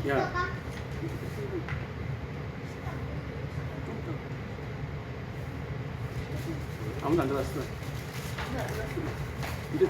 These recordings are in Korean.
야, 아무도 안 들어왔어. 이제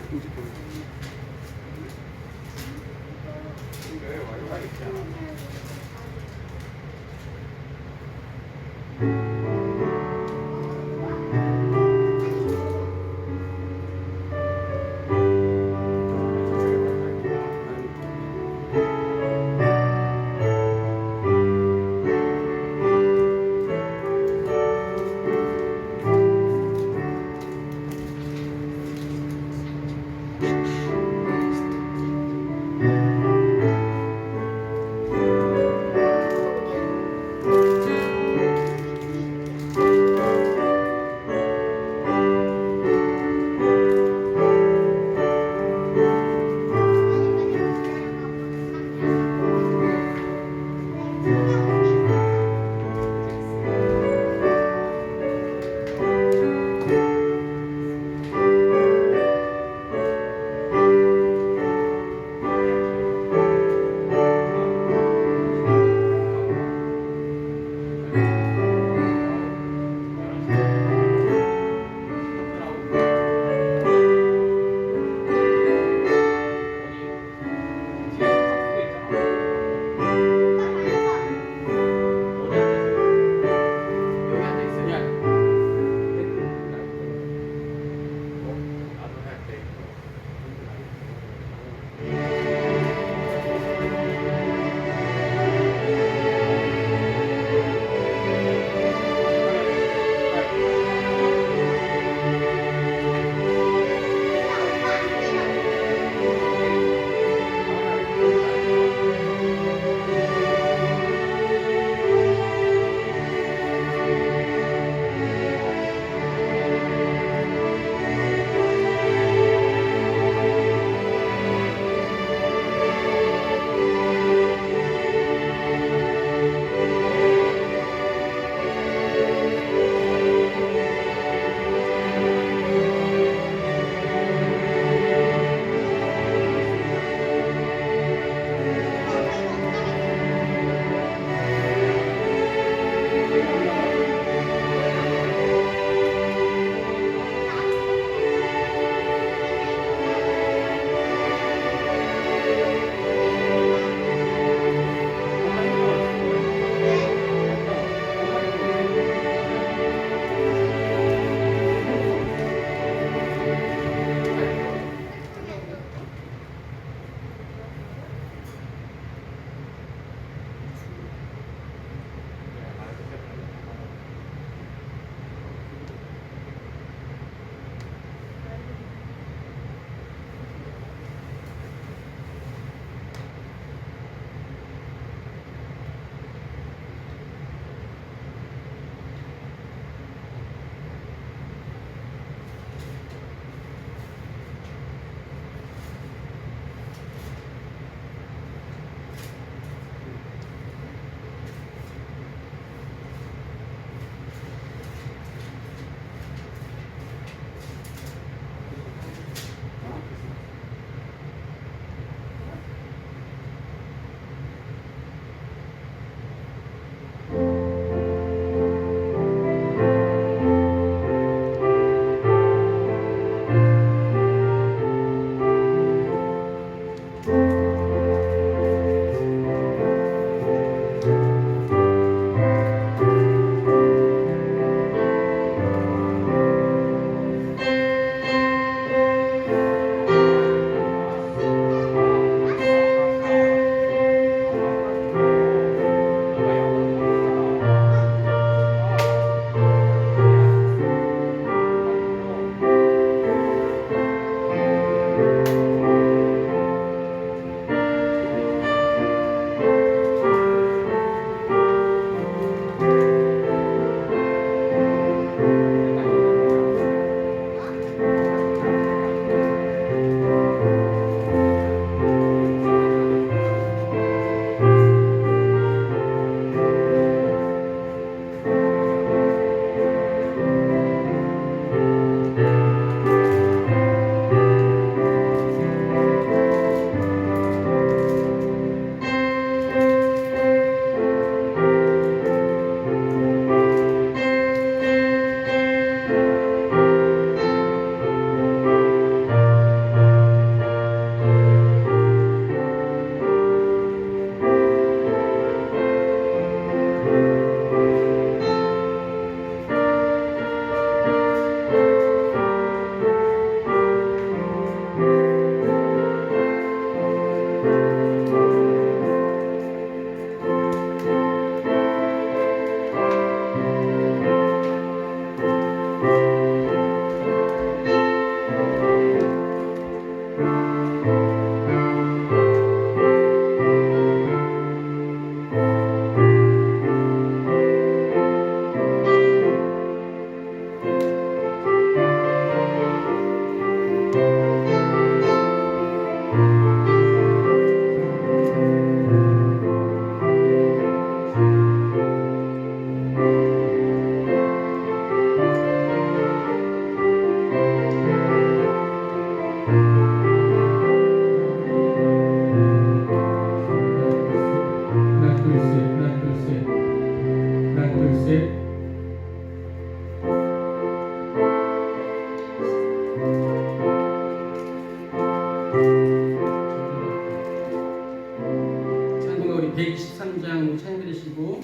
성경 123장 찬양 드리시고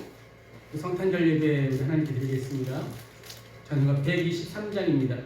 성탄절 예배 우리 하나님께 드리겠습니다. 찬양 123장입니다.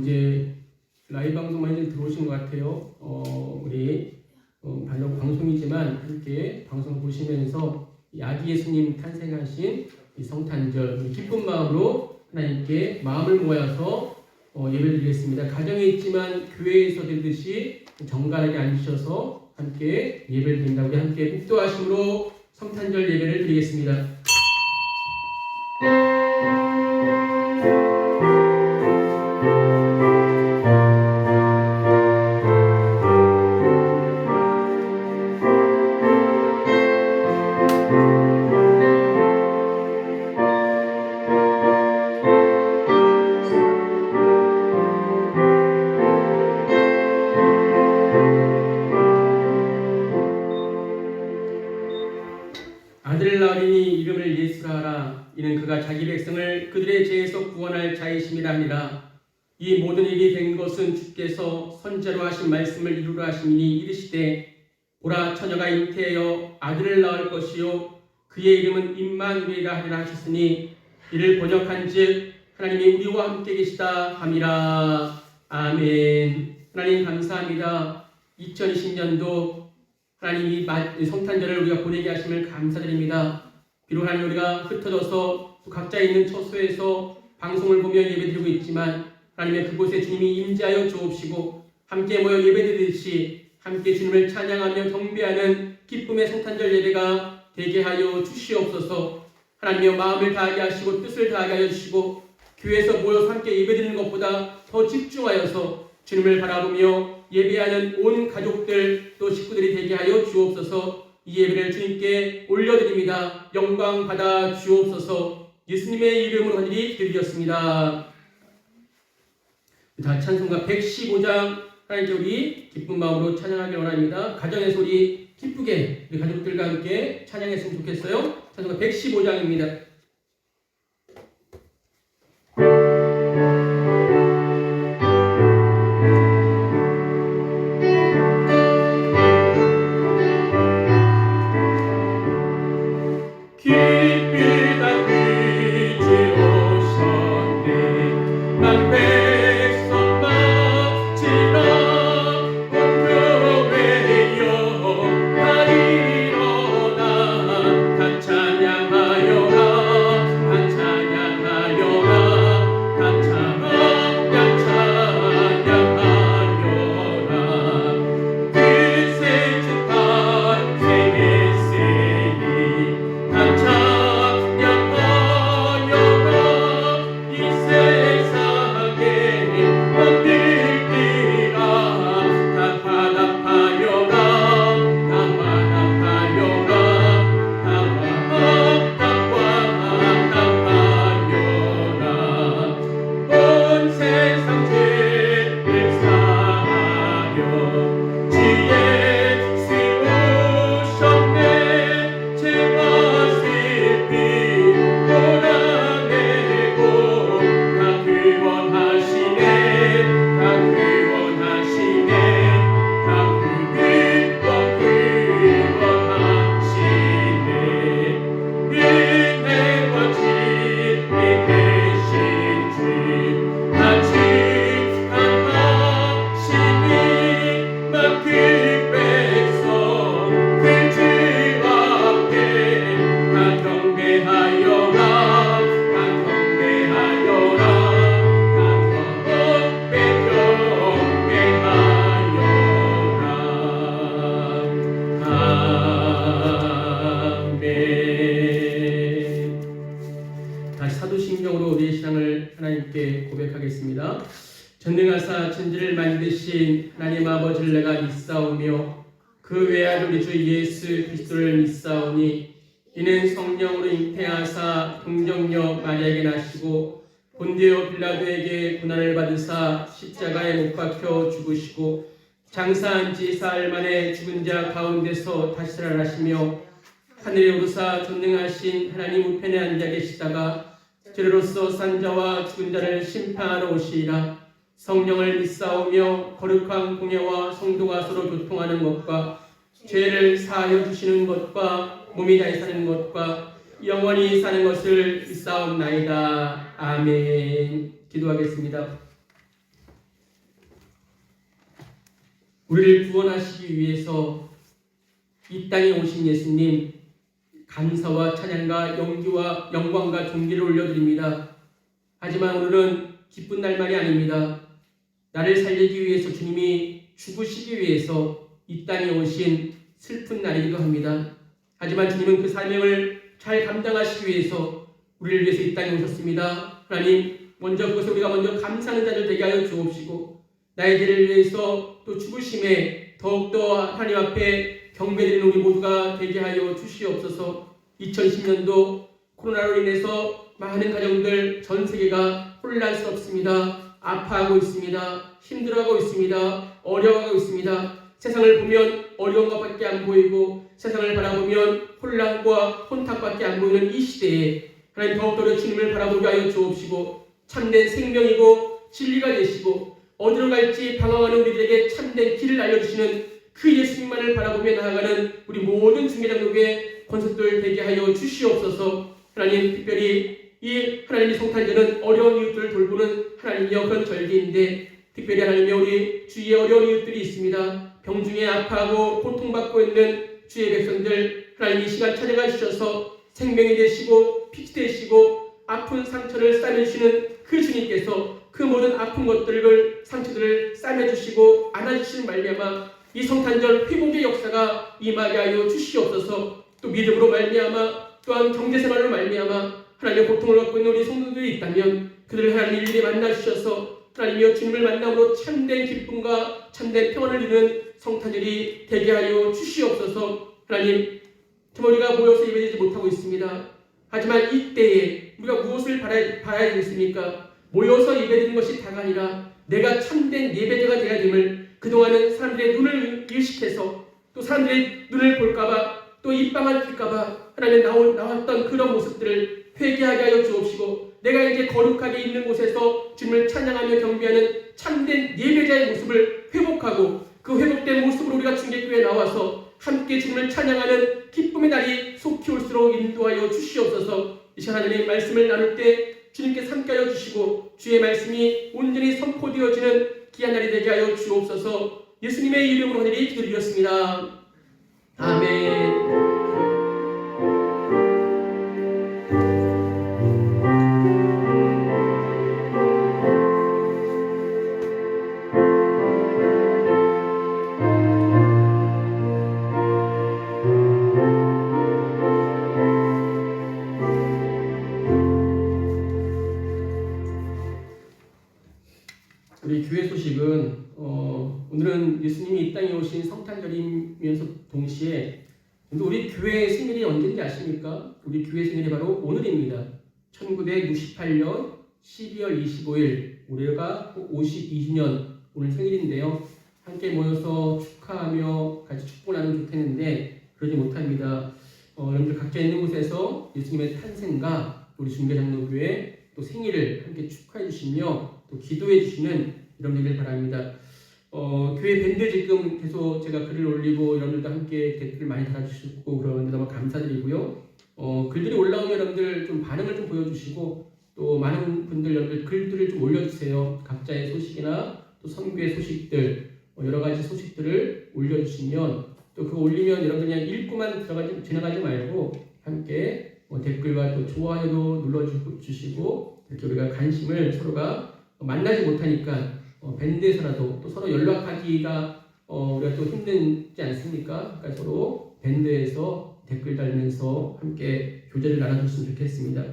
이제 라이브 방송만 이제 들어오신 것 같아요. 우리 반역 방송이지만 함께 방송 보시면서 이 아기 예수님 탄생하신 이 성탄절 기쁜 마음으로 하나님께 마음을 모아서 예배를 드리겠습니다. 가정에 있지만 교회에서 드리듯이 정갈하게 앉으셔서 함께 예배를 드린다고 우리 함께 묵도하심으로 성탄절 예배를 드리겠습니다. 아들을 낳으리니 이름을 예수라 하라. 이는 그가 자기 백성을 그들의 죄에서 구원할 자이심이라 하니라. 이 모든 일이 된 것은 주께서 선지자로 하신 말씀을 이루라 하시니 이르시되 보라 처녀가 잉태하여 아들을 낳을 것이요 그의 이름은 임마누엘이라 하리라 하셨으니 이를 번역한즉 하나님이 우리와 함께 계시다 함이라. 아멘. 하나님 감사합니다. 2020년도 하나님이 성탄절을 우리가 보내게 하심을 감사드립니다. 비록 하나님 우리가 흩어져서 각자 있는 처소에서 방송을 보며 예배드리고 있지만 하나님의 그곳에 주님이 임재하여 주옵시고 함께 모여 예배드리듯이 함께 주님을 찬양하며 경배하는 기쁨의 성탄절 예배가 되게 하여 주시옵소서. 하나님의 마음을 다하게 하시고 뜻을 다하게 하여 주시고 교회에서 모여서 함께 예배드리는 것보다 더 집중하여서 주님을 바라보며 예배하는 온 가족들 또 식구들이 되게 하여 주옵소서. 이 예배를 주님께 올려드립니다. 영광 받아 주옵소서. 예수님의 이름으로 하늘이 드리겠습니다. 다 찬송가 115장 하나님께 우리 기쁜 마음으로 찬양하길 원합니다. 가정에서 우리 기쁘게 우리 가족들과 함께 찬양했으면 좋겠어요. 찬송가 115장입니다. 전능하사 천지를 만드신 하나님 아버지를 내가 믿사오며 그 외아들 우리 주 예수 그리스도를 믿사오니 이는 성령으로 잉태하사 동정녀 마리아에게 나시고 본디오 빌라도에게 고난을 받으사 십자가에 못 박혀 죽으시고 장사한 지 사흘 만에 죽은 자 가운데서 다시 살아나시며 하늘에 오르사 전능하신 하나님 우편에 앉아 계시다가 저리로서 산 자와 죽은 자를 심판하러 오시리라. 성령을 믿사오며 거룩한 공예와 성도가 서로 교통하는 것과 죄를 사하여 주시는 것과 몸이 다시 사는 것과 영원히 사는 것을 믿사옵나이다. 아멘. 기도하겠습니다. 우리를 구원하시기 위해서 이 땅에 오신 예수님 감사와 찬양과 영기와 영광과 존귀를 올려드립니다. 하지만 오늘은 기쁜 날만이 아닙니다. 나를 살리기 위해서 주님이 죽으시기 위해서 이 땅에 오신 슬픈 날이기도 합니다. 하지만 주님은 그 사명을 잘 감당하시기 위해서 우리를 위해서 이 땅에 오셨습니다. 하나님, 먼저 그것을 우리가 먼저 감사하는 자들 되게 하여 주옵시고 나의 죄를 위해서 또 죽으심에 더욱더 하나님 앞에 경배드리는 우리 모두가 되게 하여 주시옵소서. 2010년도 코로나로 인해서 많은 가정들 전 세계가 혼란스럽습니다. 아파하고 있습니다. 힘들어하고 있습니다. 어려워하고 있습니다. 세상을 보면 어려운 것밖에 안 보이고 세상을 바라보면 혼란과 혼탁밖에 안 보이는 이 시대에 하나님 더욱더 주님을 바라보게 하여 주옵시고 참된 생명이고 진리가 되시고 어디로 갈지 방황하는 우리들에게 참된 길을 알려주시는 그 예수님만을 바라보며 나아가는 우리 모든 중개장로교회 권속들 되게 하여 주시옵소서. 하나님, 특별히 이 하나님의 성탄절은 어려운 이웃들을 돌보는 하나님의 그런 절기인데 특별히 하나님의 우리 주위에 어려운 이웃들이 있습니다. 병중에 아파하고 고통받고 있는 주의 백성들 하나님 이 시간 찾아가 주셔서 생명이 되시고 빛이 되시고 아픈 상처를 싸매주시는 그 주님께서 그 모든 아픈 것들을 상처들을 싸매주시고 안아주시는 말미암아 이 성탄절 회복의 역사가 임하게 하여 주시옵소서. 또 믿음으로 말미암아 또한 경제생활로 말미암아 하나님의 고통을 받고 있는 우리 성도들이 있다면 그들을 하나님 일일이 만나주셔서 하나님이여 주님을 만남으로 참된 기쁨과 참된 평안을 이루는 성탄절이 되게 하여 주시옵소서. 하나님, 참 우리가 모여서 예배드리지 못하고 있습니다. 하지만 이때에 우리가 무엇을 봐야 되겠습니까? 모여서 예배드리는 것이 다가 아니라 내가 참된 예배자가 되어야 됨을 그동안은 사람들의 눈을 일식해서 또 사람들의 눈을 볼까봐 또 입방을 낄까봐 하나님 나왔던 그런 모습들을 회개하게 하여 주옵시고 내가 이제 거룩하게 있는 곳에서 주님을 찬양하며 경배하는 참된 예배자의 모습을 회복하고 그 회복된 모습으로 우리가 중개교회에 나와서 함께 주님을 찬양하는 기쁨의 날이 속히 올수록 인도하여 주시옵소서. 이 시간 하나님의 말씀을 나눌 때 주님께 함께하여 주시고 주의 말씀이 온전히 선포되어지는 귀한 날이 되게 하여 주옵소서. 예수님의 이름으로 하늘이 기도드렸습니다. 아멘. 우리 교회 소식은 오늘은 예수님이 이 땅에 오신 성탄절이면서 동시에 우리 교회의 생일이 언제인지 아십니까? 우리 교회 생일이 바로 오늘입니다. 1968년 12월 25일 올해가 52주년 오늘 생일인데요. 함께 모여서 축하하며 같이 축복을 나누면 좋겠는데 그러지 못합니다. 여러분들 각자 있는 곳에서 예수님의 탄생과 우리 중개장로교회 또 생일을 함께 축하해 주시며 또 기도해 주시는 여러분들 바랍니다. 교회 밴드 지금 계속 제가 글을 올리고 여러분들도 함께 댓글 많이 달아주시고 그러는데 너무 감사드리고요. 글들이 올라오면 여러분들 좀 반응을 좀 보여주시고 또 많은 분들 여러분들 글들을 좀 올려주세요. 각자의 소식이나 또 선교의 소식들 여러 가지 소식들을 올려주시면 또 그거 올리면 여러분들 그냥 읽고만 지나가지 말고 함께 댓글과 또 좋아요도 눌러주시고 이렇게 우리가 관심을 서로가 만나지 못하니까 밴드에서라도 또 서로 연락하기가 우리가 또 힘들지 않습니까? 그러니까 서로 밴드에서 댓글 달면서 함께 교제를 나눠줬으면 좋겠습니다.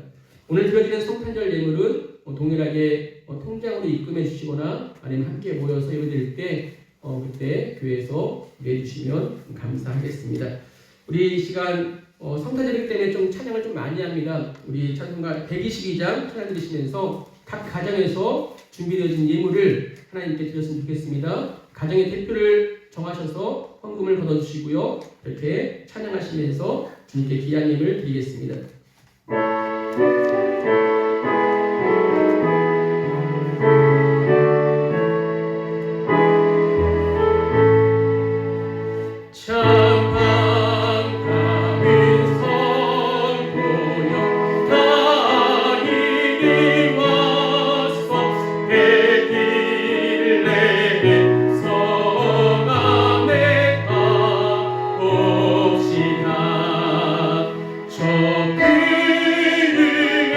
오늘 드려지는 성탄절 예물은 동일하게 통장으로 입금해 주시거나 아니면 함께 모여서 예배드릴 때 그때 교회에서 내주시면 감사하겠습니다. 우리 이 시간 성탄절이기 때문에 좀 찬양을 좀 많이 합니다. 우리 찬송가 122장 찬양 드리시면서 각 가정에서 준비되어진 예물을 하나님께 드렸으면 좋겠습니다. 가정의 대표를 정하셔서 헌금을 걷어주시고요. 이렇게 찬양하시면서 주님께 귀한 예물 드리겠습니다. 저 그를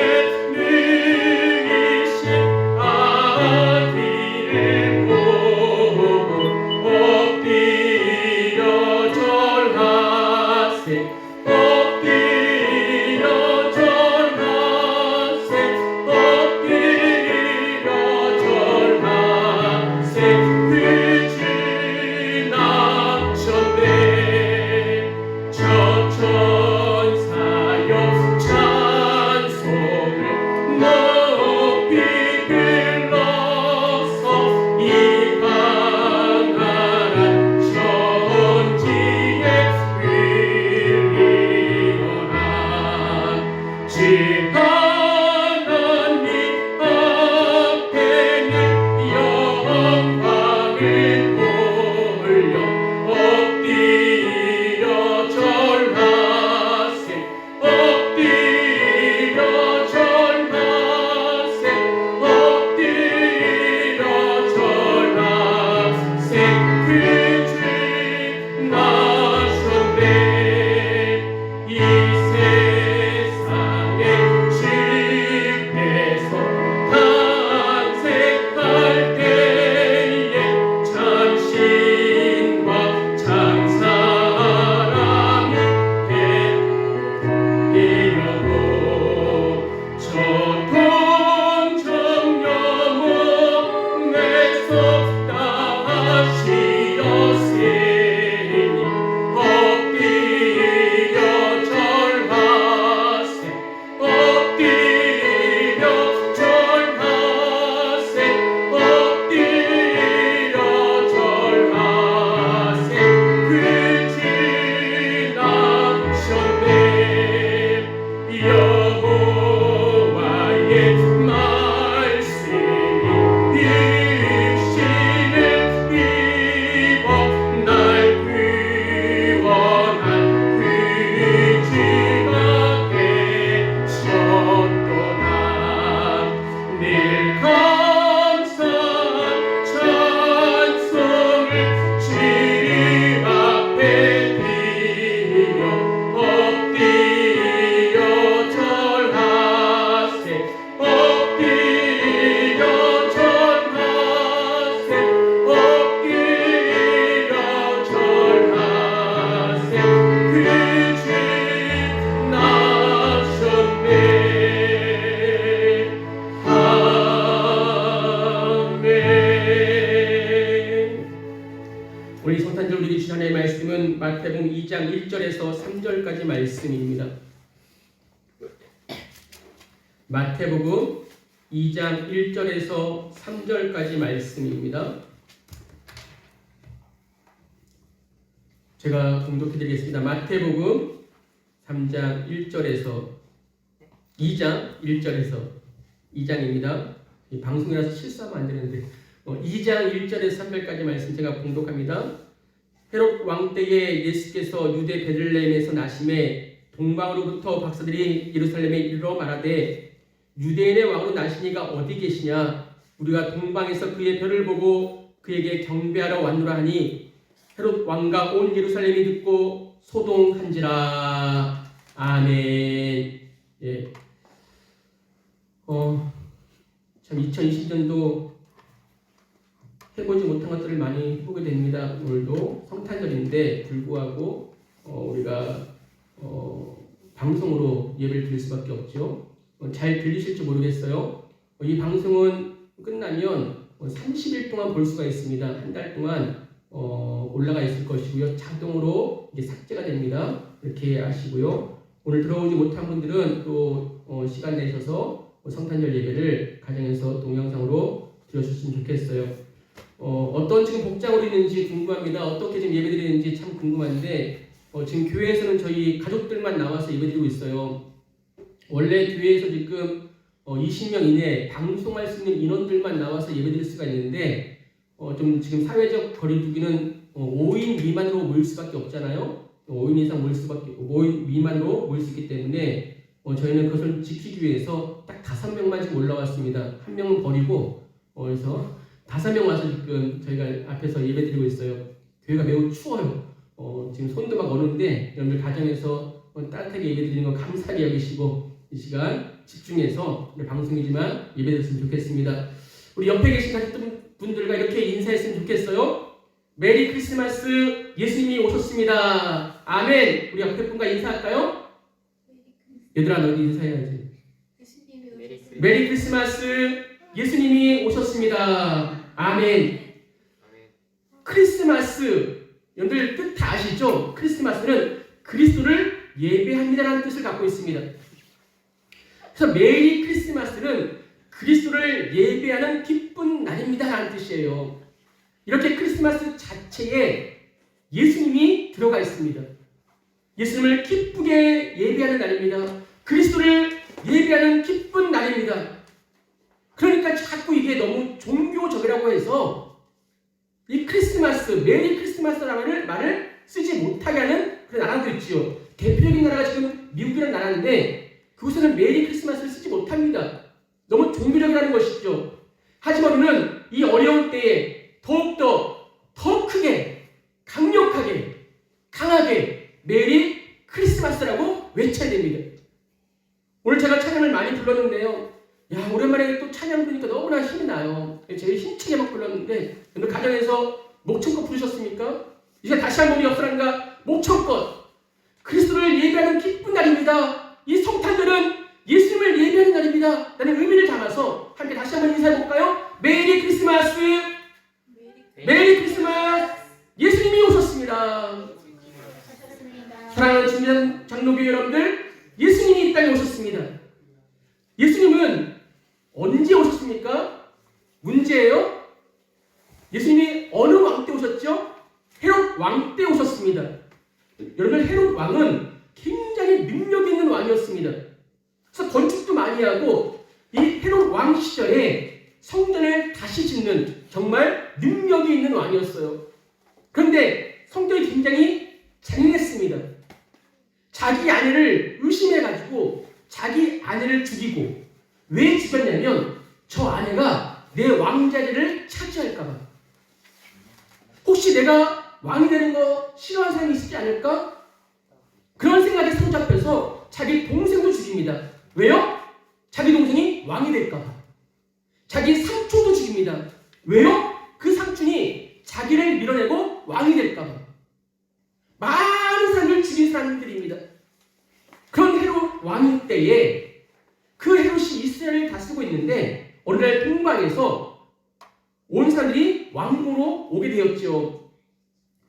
우리 성탄절 우리 주신 하나님의 말씀은 마태복음 2장 1절에서 3절까지 말씀입니다. 마태복음 2장 1절에서 3절까지 말씀입니다. 제가 공독해 드리겠습니다. 마태복음 3장 1절에서 2장 1절에서 2장입니다. 이 방송이라서 실수하면 안 되는데 2장 1절에서 3절까지 말씀 제가 공독합니다. 헤롯 왕 때에 예수께서 유대 베들레헴에서 나심에 동방으로부터 박사들이 예루살렘에 이르러 말하되 유대인의 왕으로 나시니가 어디 계시냐? 우리가 동방에서 그의 별을 보고 그에게 경배하러 왔노라 하니 헤롯 왕과 온 예루살렘이 듣고 소동한지라. 아멘. 예. 참 2020년도 해보지 못한 것들을 많이 해보게 됩니다. 오늘도 성탄절인데 불구하고 우리가 방송으로 예배를 드릴 수밖에 없죠. 잘 들리실지 모르겠어요. 이 방송은 끝나면 30일 동안 볼 수가 있습니다. 한 달 동안 올라가 있을 것이고요. 자동으로 이제 삭제가 됩니다. 이렇게 아시고요. 오늘 들어오지 못한 분들은 또 시간 내셔서 성탄절 예배를 가정에서 동영상으로 들어주셨으면 좋겠어요. 어떤 지금 복장으로 있는지 궁금합니다. 어떻게 지금 예배드리는지 참 궁금한데 지금 교회에서는 저희 가족들만 나와서 예배드리고 있어요. 원래 교회에서 지금 20명 이내 방송할 수 있는 인원들만 나와서 예배드릴 수가 있는데 좀 지금 사회적 거리두기는 5인 미만으로 모일 수밖에 없잖아요. 5인 이상 모일 수밖에 5인 미만으로 모일 수 있기 때문에 저희는 그것을 지키기 위해서 딱 5명만 지금 올라왔습니다. 한 명은 버리고 그래서 5명 와서 지금 저희가 앞에서 예배드리고 있어요. 교회가 매우 추워요. 지금 손도 막 오는데 여러분들 가정에서 따뜻하게 예배드리는 거 감사하게 여기시고 이 시간 집중해서 방송이지만 예배드렸으면 좋겠습니다. 우리 옆에 계신 가족분들과 이렇게 인사했으면 좋겠어요. 메리 크리스마스, 예수님이 오셨습니다. 아멘. 우리 옆에 분과 인사할까요? 얘들아 너희 인사해야지. 메리 크리스마스, 예수님이 오셨습니다. 아멘. 크리스마스, 여러분들 뜻 다 아시죠? 크리스마스는 그리스도를 예배합니다라는 뜻을 갖고 있습니다. 그래서 메리 크리스마스는 그리스도를 예배하는 기쁜 날입니다라는 뜻이에요. 이렇게 크리스마스 자체에 예수님이 들어가 있습니다. 예수님을 기쁘게 예배하는 날입니다. 그리스도를 예배하는 기쁜 날입니다. 그러니까 자꾸 이게 너무 종교적이라고 해서 이 크리스마스, 메리 크리스마스라는 말을 쓰지 못하게 하는 그런 나라도 있지요. 대표적인 나라가 지금 미국이라는 나라인데 그곳에는 메리 크리스마스를 쓰지 못합니다. 너무 종교적이라는 것이죠. 하지만 우리는 이 어려운 때에 더욱더 더 크게, 강력하게, 강하게 메리 크리스마스라고 외쳐야 됩니다. 오늘 제가 찬양을 많이 불렀는데요. 야, 오랜만에 또 찬양 부르니까 너무나 힘이 나요. 제일 힘차게 막 불렀는데 여러분 가정에서 목청껏 부르셨습니까? 이제 다시 한번 우리 옆사람과 목청껏 그리스도를 예배하는 기쁜 날입니다. 이 성탄절은 예수님을 예배하는 날입니다. 라는 의미를 담아서 함께 다시 한번 인사해볼까요? 메리 크리스마스! 메리 크리스마스! 예수님이 오셨습니다. 사랑하는 주민 장로교 여러분들, 예수님이 이 땅에 오셨습니다. 예수님은 언제 오셨습니까? 문제예요. 예수님이 어느 왕 때 오셨죠? 헤롯 왕 때 오셨습니다. 여러분, 헤롯 왕은 굉장히 능력 있는 왕이었습니다. 그래서 건축도 많이 하고 이 헤롯 왕 시절에 성전을 다시 짓는 정말 능력이 있는 왕이었어요. 그런데 성전이 굉장히 잔인했습니다. 자기 아내를 의심해가지고 자기 아내를 죽이고, 왜 죽였냐면 저 아내가 내 왕자리를 차지할까봐. 혹시 내가 왕이 되는 거 싫어하는 사람이 있지 않을까? 그런 생각에 사로잡혀서 자기 동생도 죽입니다. 왜요? 자기 동생이 왕이 될까봐. 자기 삼촌도 죽입니다. 왜요? 그 삼촌이 자기를 밀어내고 왕이 될까봐. 많은 사람을 죽인 사람들입니다. 그런 헤롯 왕 때에 그 헤롯이 이스라엘을 다스리고 있는데 어느 날 동방에서 온 사람들이 왕궁으로 오게 되었죠.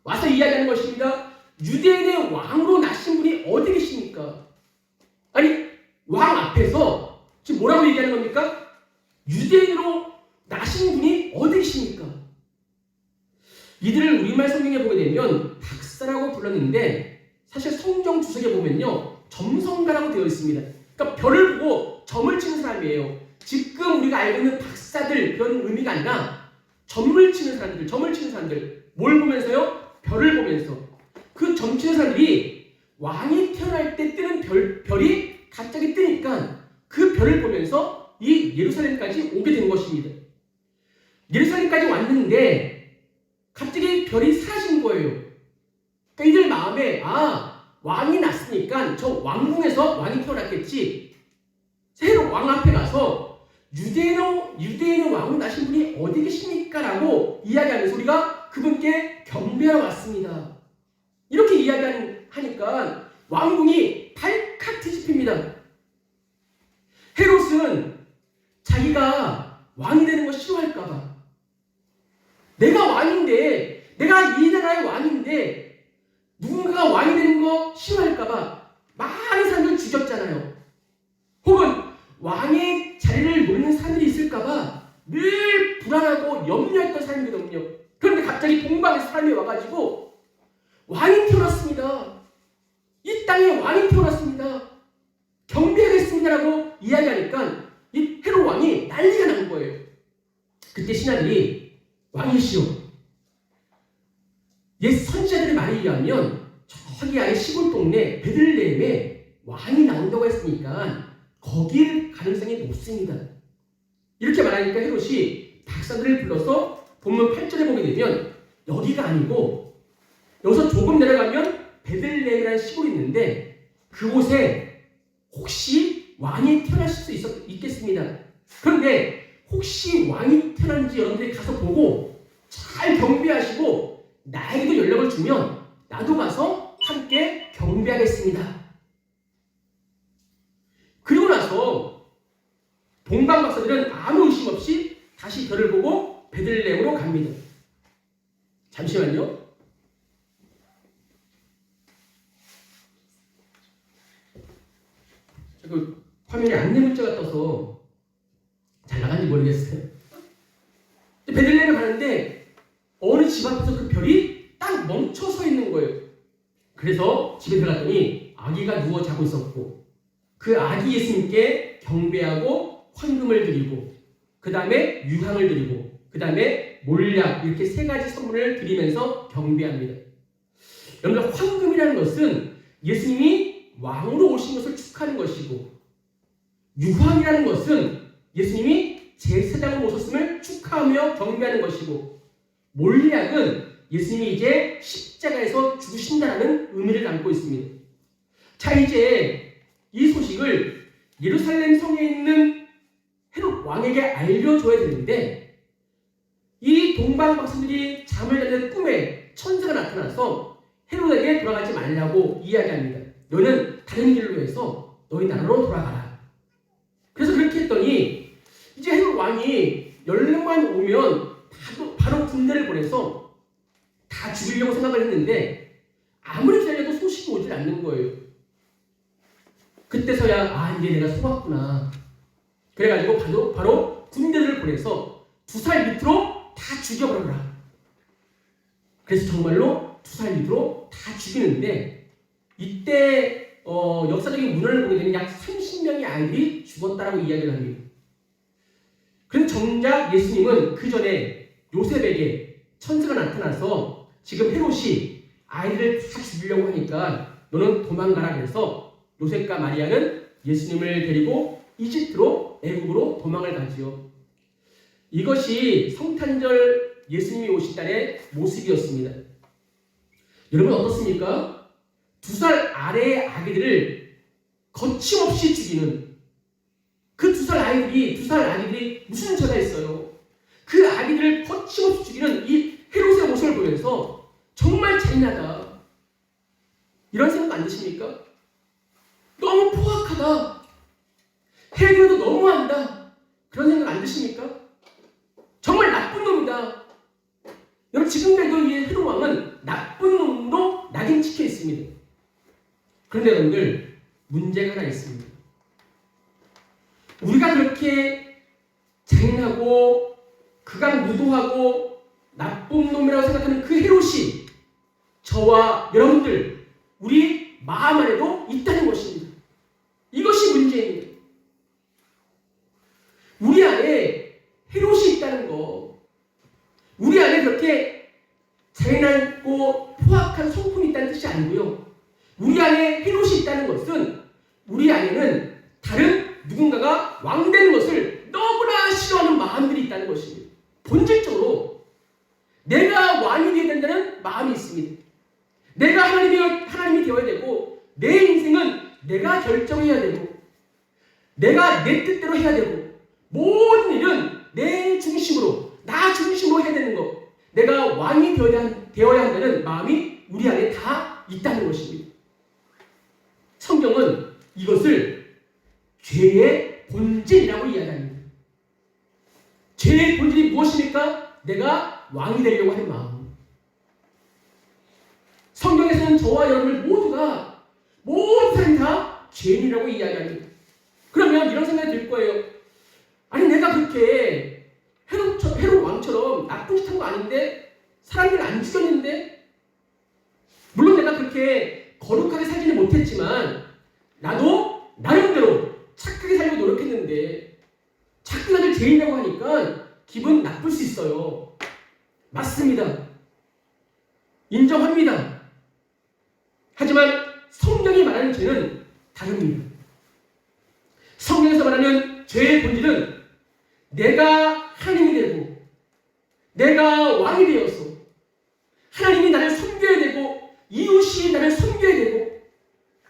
와서 이야기하는 것입니다. 유대인의 왕으로 나신 분이 어디 계십니까? 아니, 왕 앞에서 지금 뭐라고 얘기하는 겁니까? 유대인으로 나신 분이 어디 계십니까? 이들을 우리말 성경에 보게 되면 박사라고 불렀는데 사실 성경 주석에 보면요 점성가라고 되어 있습니다. 그러니까 별을 보고 점을 치는 사람이에요. 지금 우리가 알고 있는 박사들 그런 의미가 아니라 점을 치는 사람들 뭘 보면서요? 별을 보면서 그 점 치는 사람들이 왕이 태어날 때 뜨는 별이 갑자기 뜨니까 그 별을 보면서 이 예루살렘까지 오게 된 것입니다. 예루살렘까지 왔는데 갑자기 별이 사라진 거예요. 그러니까 이들 마음에 왕이 났으니까 저 왕궁에서 왕이 태어났겠지. 새로 왕 앞에 가서 유대인의 왕으로 나신 분이 어디 계십니까? 라고 이야기하면서 우리가 그분께 경배하러 왔습니다. 이렇게 이야기하니까 왕궁이 발칵 뒤집힙니다. 헤롯은 자기가 왕이 되는 거 싫어할까봐, 내가 왕인데, 내가 이 나라의 왕인데 누군가가 왕이 되는 거 싫어할까봐 많은 사람들 죽였잖아요. 혹은 왕의 자리를 노리는 사람들이 있을까봐 늘 불안하고 염려했던 사람이거든요. 그런데 갑자기 동방에서 사람이 와가지고 왕이 태어났습니다. 이 땅에 왕이 태어났습니다. 경배하겠습니다라고 이야기하니까 이 헤롯 왕이 난리가 난 거예요. 그때 신하들이 왕이시오, 옛 선지자들의 말에 의하면 저기 아래 시골 동네 베들레헴에 왕이 나온다고 했으니까 거길 가능성이 높습니다. 이렇게 말하니까 헤롯이 박사들을 불러서 본문 8절에 보게 되면 여기가 아니고 여기서 조금 내려가면 베들레헴이라는 시골이 있는데 그곳에 혹시 왕이 태어나실 수 있겠습니다. 그런데 혹시 왕이 태어난지 여러분들이 가서 보고 잘 경배하시고 나에게도 연락을 주면 나도 가서 함께 경배하겠습니다. 그리고 나서 동방 박사들은 아무 의심 없이 다시 별을 보고 베들레헴으로 갑니다. 잠시만요. 그 화면에 안내 문자가 떠서 잘 나간지 모르겠어요. 베들레헴에 가는데 어느 집 앞에서 그 별이 딱 멈춰 서 있는 거예요. 그래서 집에 들어갔더니 아기가 누워 자고 있었고 그 아기 예수님께 경배하고 황금을 드리고 그 다음에 유향을 드리고 그 다음에 몰약 이렇게 세 가지 선물을 드리면서 경배합니다. 여러분, 황금이라는 것은 예수님이 왕으로 오신 것을 축하하는 것이고 유황이라는 것은 예수님이 제사장으로 오셨음을 축하하며 경배하는 것이고 몰약은 예수님이 이제 십자가에서 죽으신다는 의미를 담고 있습니다. 자, 이제 이 소식을 예루살렘 성에 있는 헤롯 왕에게 알려줘야 되는데 이 동방 박사들이 잠을 자는 꿈에 천사가 나타나서 헤롯에게 돌아가지 말라고 이야기합니다. 너는 다른 길로 해서 너희 나라로 돌아가라. 그래서 그렇게 했더니 이제 헤롯 왕이 연락만 오면 바로 군대를 보내서 다 죽이려고 생각을 했는데 아무리 기다려도 소식이 오질 않는 거예요. 그때서야 이제 내가 속았구나. 그래가지고 바로 군대를 보내서 2살 밑으로 다 죽여버려라. 그래서 정말로 2살 밑으로 다 죽이는데 이때 역사적인 문헌을 보게 되면 약 30명의 아이들이 죽었다라고 이야기를 합니다. 그런데 정작 예수님은 그 전에 요셉에게 천사가 나타나서 지금 헤롯이 아이들을 다 죽이려고 하니까 너는 도망가라 그래서 요셉과 마리아는 예수님을 데리고 이집트로 애국으로 도망을 가지요. 이것이 성탄절 예수님이 오신 날의 모습이었습니다. 여러분 어떻습니까? 2살 아래의 아기들을 거침없이 죽이는 그 2살 아기들이 무슨 죄가 있어요? 그 아기들을 거침없이 죽이는 이 헤롯의 모습을 보면서 정말 잔인하다. 이런 생각 안 드십니까? 너무 포악하다. 헤롯도 너무한다. 그런 생각 안 드십니까? 정말 나쁜 놈이다. 여러분 지금까지도 이 헤롯 왕은 나쁜 놈으로 낙인찍혀 있습니다. 그런데 여러분들 문제가 하나 있습니다. 우리가 그렇게 잔인하고 극악무도하고 나쁜 놈이라고 생각하는 그 헤롯이 저와 여러분들 우리 마음 안에도 있다는 것입니다. 이것이 문제입니다. 우리 안에 헤롯이 있다는 거, 우리 안에 그렇게 잔인하고 포악한 성품이 있다는 뜻이 아니고요. 우리 안에 헤롯이 있다는 것은 우리 안에는 다른 누군가가 왕되는 것을 너무나 싫어하는 마음들이 있다는 것입니다. 본질적으로 내가 왕이 되어야 된다는 마음이 있습니다. 내가 하나님이 되어야 되고 내 인생은 내가 결정해야 되고 내가 내 뜻대로 해야 되고 모든 일은 내 중심으로 나 중심으로 해야 되는 것, 내가 왕이 되어야 한다는 마음이 우리 안에 다 있다는 것입니다. 성경은 이것을 죄의 본질이라고 이야기합니다. 죄의 본질이 무엇입니까? 내가 왕이 되려고 하는 마음. 성경에서는 저와 여러분들 모두가 모든 사람이 다 죄인이라고 이야기합니다. 그러면 이런 생각이 들 거예요. 아니 내가 그렇게 헤롯 왕처럼 나쁜 짓 한 거 아닌데? 사람들 안 죽였는데? 물론 내가 그렇게 거룩하게 살지는 못했지만 나도 나름대로 착하게 살려고 노력했는데 자꾸 다들 죄인이라고 하니까 기분 나쁠 수 있어요. 맞습니다. 인정합니다. 하지만 성경이 말하는 죄는 다릅니다. 성경에서 말하는 죄의 본질은 내가 하나님이 되고 내가 왕이 되어서 하나님이 나를 섬겨야 되고 이웃이 나를 섬겨야 되고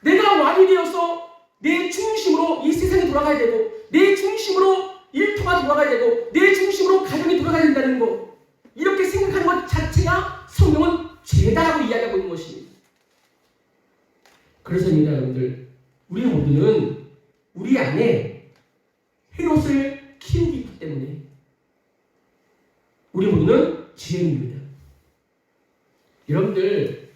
내가 왕이 되어서 내 중심으로 이 세상에 돌아가야 되고 내 중심으로 일터가 돌아가야 되고 내 중심으로 가정이 돌아가야 된다는 것, 이렇게 생각하는 것 자체가 성경은 죄다라고 이야기하고 있는 것입니다. 그래서입니다, 여러분들. 우리 모두는 우리 안에 헤롯을 키우고 있기 때문에 우리 모두는 죄인입니다. 여러분들,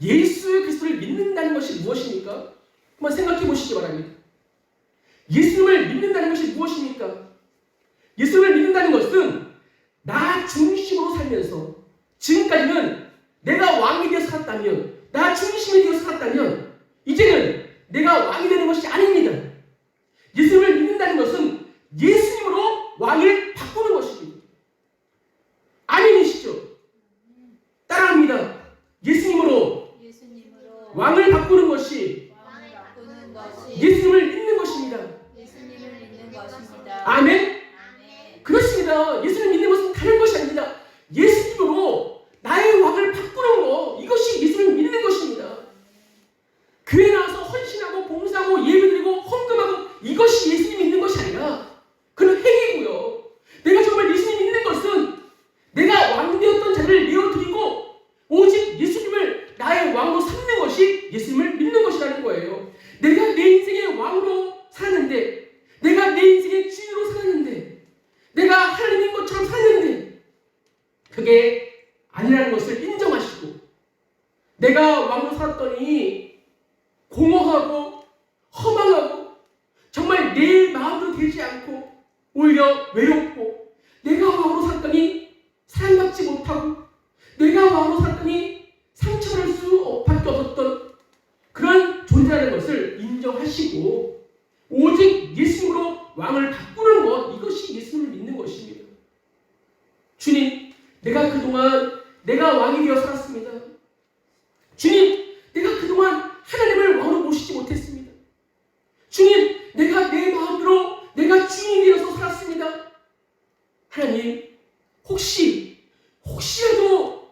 예수 그리스도를 믿는다는 것이 무엇입니까? 한번 생각해 보시기 바랍니다. 예수님을 믿는다는 것이 무엇입니까? 예수님을 믿는다는 것은 나 중심으로 살면서 지금까지는 내가 왕이 되어서 살았다면, 나 중심이 되어서 살았다면 이제는 내가 왕이 되는 것이 아닙니다. 예수님을 믿는다는 것은 예수님으로 왕을 바꾸는 것입니다. 아멘이시죠? 따라합니다. 예수님으로 왕을 바꾸는 것이 예수님을 믿는 것입니다. 아멘? 그렇습니다. 예수님을 믿는 것은 다른 것이 아닙니다. 예수님으로 나의 왕을 바꾸는 것, 이것이 예수님을 믿는 것입니다. 교회 나와서 헌신하고 봉사하고 예배드리고 헌금하고 이것이 예수님 믿는 것이 아니라 그건 행위고요. 내가 정말 예수님 믿는 것은 내가 왕되었던 자를 내어드리고 오직 예수님을 나의 왕으로 삼는 것이 예수님을 믿는 것이라는 거예요. 내가 내 인생의 왕으로 살았는데, 내가 내 인생의 주인으로 살았는데, 내가 하나님인 것처럼 살았는데 그게 아니라는 것을 인정하시고, 내가 왕으로 살았더니 공허하고 허망하고 정말 내 마음대로 되지 않고 오히려 외롭고, 내가 왕으로 살았더니 사랑받지 못하고, 내가 왕으로 살았더니 상처받을 수밖에 없었던 그런 존재라는 것을 인정하시고 오직 예수님으로 왕을 바꾸는 것, 이것이 예수님을 믿는 것입니다. 주님, 내가 그동안 내가 왕이 되어 살았습니다. 주님, 내가 그동안 하나님을 왕으로 모시지 못했습니다. 주님, 내가 내 마음대로 내가 주인이 되어서 살았습니다. 하나님, 혹시라도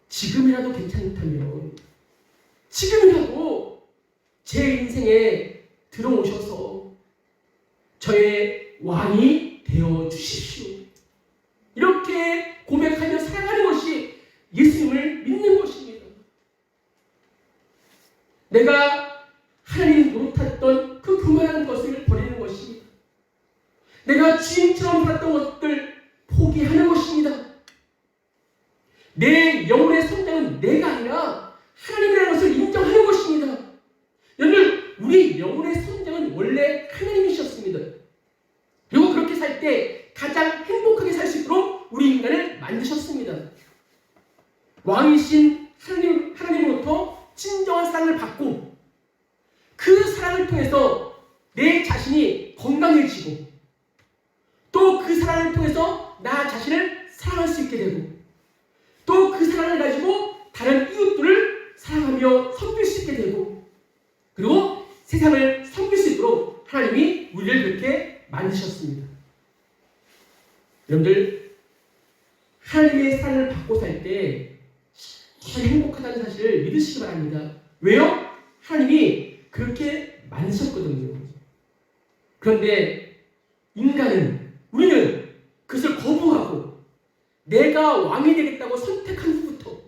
지금이라도 괜찮다면 지금이라도 제 인생에 들어오셔서 저의 왕이 되어 주십시오. 이렇게 고백하며 살아가는 것이 예수님을 믿는 것입니다. 내가 하나님 노릇했던 그 교만한 것을 버리는 것입니다. 내가 주인처럼 살았던 것들 포기하는 것입니다. 내 영혼의 성장은 내가 아니라 하나님이라는 것을 인정하는 것입니다. 여러분, 우리 영혼의 성장은 원래 하나님이셨습니다. 그리고 그렇게 살 때 가장 행복하게 살 수 있도록 우리 인간을 만드셨습니다. 왕이신 하나님으로부터 진정한 사랑을 받고 그 사랑을 통해서 내 자신이 건강해지고 또 그 사랑을 통해서 나 자신을 사랑할 수 있게 되고 또 그 사랑을 가지고 다른 이웃들을 사랑하며 섬길 수 있게 되고 그리고 세상을 섬길 수 있도록 하나님이 우리를 그렇게 만드셨습니다. 여러분들, 하나님의 사랑을 받고 살 때 정말 행복하다는 사실을 믿으시기 바랍니다. 왜요? 하나님이 그렇게 만드셨거든요. 그런데 우리는 그것을 거부하고 내가 왕이 되겠다고 선택한 후부터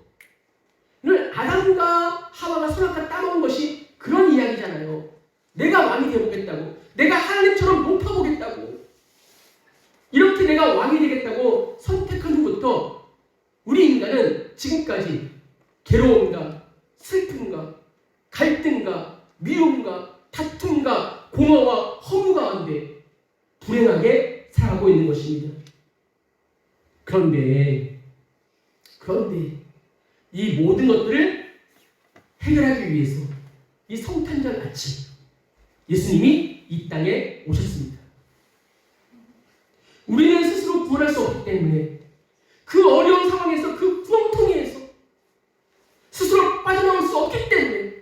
오늘 아담과 하와가 선악과 따먹은 것이 그런 이야기잖아요. 내가 왕이 되보겠다고, 내가 하나님처럼 높아보겠다고, 이렇게 내가 왕이 되겠다고 선택한 후부터 우리 인간은 지금까지 괴로움과 슬픔과 갈등과 미움과 다툼과 공허와 허무 가운데 불행하게 살아가고 있는 것입니다. 그런데 이 모든 것들을 해결하기 위해서 이 성탄절 아침 예수님이 이 땅에 오셨습니다. 우리는 스스로 구원할 수 없기 때문에 그 어려운 상황에서 그 구렁텅이에서 스스로 빠져나올 수 없기 때문에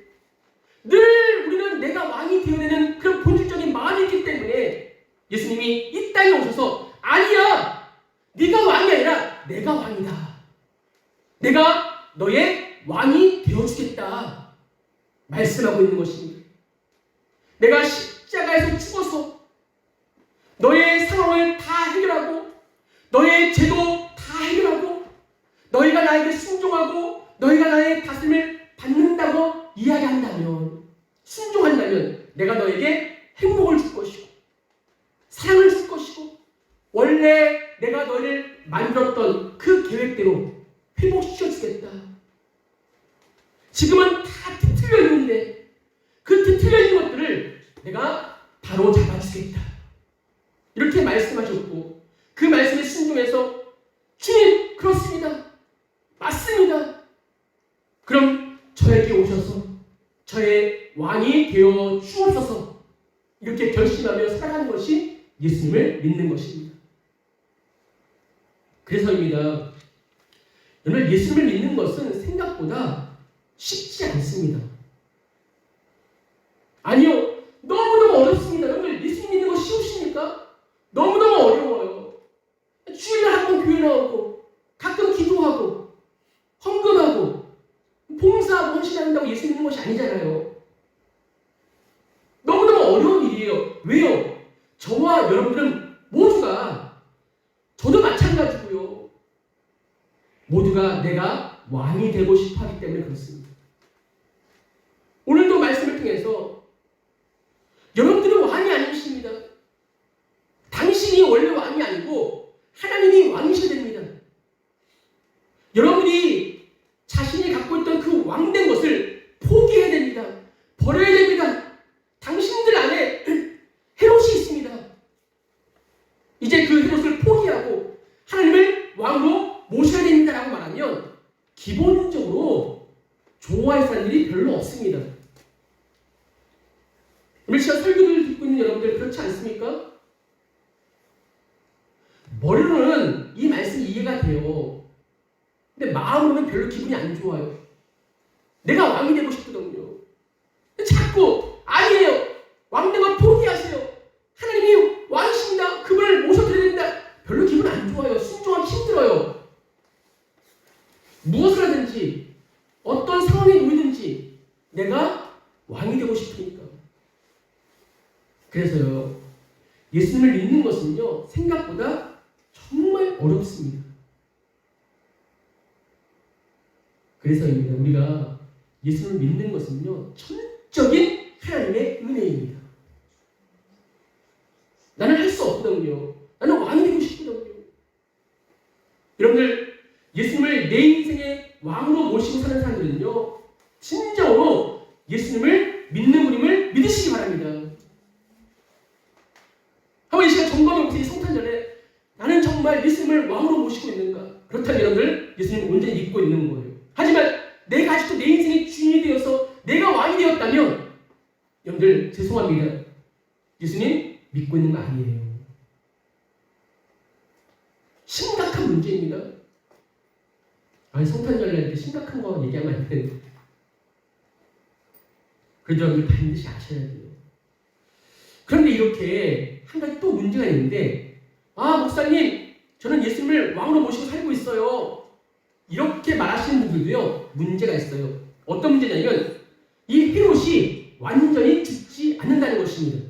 늘 우리는 내가 왕이 되어야 되는 그런 본질적인 마음이 있기 때문에 예수님이 이 땅에 오셔서 아니야! 네가 왕이 아니라 내가 왕이다. 내가 너의 왕이 되어주겠다. 말씀하고 있는 것입니다. 내가 십자가에서 죽어서 너의 상황을 다 해결하고 너의 죄도 다 해결하고 너희가 나에게 순종하고 너희가 나의 다스림을 받는다고 이야기한다면 순종한다면 내가 너에게 행복을 줄 것이고 사랑을 줄 것이고 원래 내가 너희를 만들었던 그 계획대로 회복시켜주겠다. 지금은 다 뒤틀려 있는데 그 뒤틀려 있는 것들을 내가 바로 잡아주겠다. 이렇게 말씀하셨고 그 말씀에 순종해서 주님 그렇습니다. 맞습니다. 그럼 저에게 오셔서 저의 왕이 되어 주옵소서. 이렇게 결심하며 살아가는 것이 예수님을 믿는 것입니다. 그래서입니다. 여러분, 예수님을 믿는 것은 생각보다 쉽지 않습니다. 아니요, 너무너무 어렵습니다. 여러분, 예수님 믿는 거 쉬우십니까? 너무너무 어려워요. 주일에 한 번 교회 나오고 가끔 기도하고 헌금하고 봉사하고 헌신한다고 예수 믿는 것이 아니잖아요. 너무너무 어려운 일이에요. 왜요? 저와 여러분들은 모두가, 저도 마찬가지고요, 모두가 내가 왕이 되고 싶어 하기 때문에 그렇습니다. 오늘도 말씀을 통해서 여러분들은 왕이 아니십니다. 당신이 원래 왕이 아니고 하나님이 왕이셔야 됩니다. 여러분이 자신이 갖고 있던 그 왕된 것을 포기해야 됩니다. 버려야 됩니다. 당신들 안에 헤롯이 있습니다. 이제 그 헤롯을 포기하고 하나님을 왕으로 모셔야 됩니다라고 말하면 기본적으로 좋아할 사람들이 별로 없습니다. 오늘 제가 설교를 듣고 있는 여러분들 그렇지 않습니까? 머리로는 이 말씀이 이해가 돼요. 근데 마음으로는 별로 기분이 안 좋아요. 내가 왕이 되고 싶거든요. 자꾸 아니에요. 왕되면 포기하세요. 하나님이 왕이십니다. 그분을 모셔드려야 된다. 별로 기분 안 좋아요. 순종하기 힘들어요. 무엇을 하든지 어떤 상황에 놓이든지 내가 왕이 되고 싶으니까. 그래서요, 예수님을 믿는 것은요 생각보다 정말 어렵습니다. 그래서입니다. 우리가 예수님을 믿는 것은요 전적인 하나님의 은혜입니다. 나는 할 수 없거든요. 나는 왕이 되고 싶거든요. 여러분들, 예수 예수님을 내 인생의 왕으로 모시고 사는 사람들은요, 진정으로 예수님을 믿는 분임을 믿으시기 바랍니다. 한번 이 시간 점검해 보세요. 성탄절에 나는 정말 예수님을 왕으로 모시고 있는가? 그렇다면 여러분들 예수님을 온전히 믿고 있는 거예요. 하지만 내가 아직도 내 인생의 주인이 되어서 내가 왕이 되었다면 여러분들 죄송합니다. 예수님 믿고 있는 거 아니에요. 심각한 문제입니다. 아니 성탄절날 이렇게 심각한 거 얘기하면 안 되는데 그래도 여러분들 반드시 아셔야 돼요. 그런데 이렇게 한 가지 또 문제가 있는데 목사님 저는 예수님을 왕으로 모시고 살고 있어요. 이렇게 말하시는 분들도요 문제가 있어요. 어떤 문제냐면 이 헤롯이 완전히 죽지 않는다는 것입니다.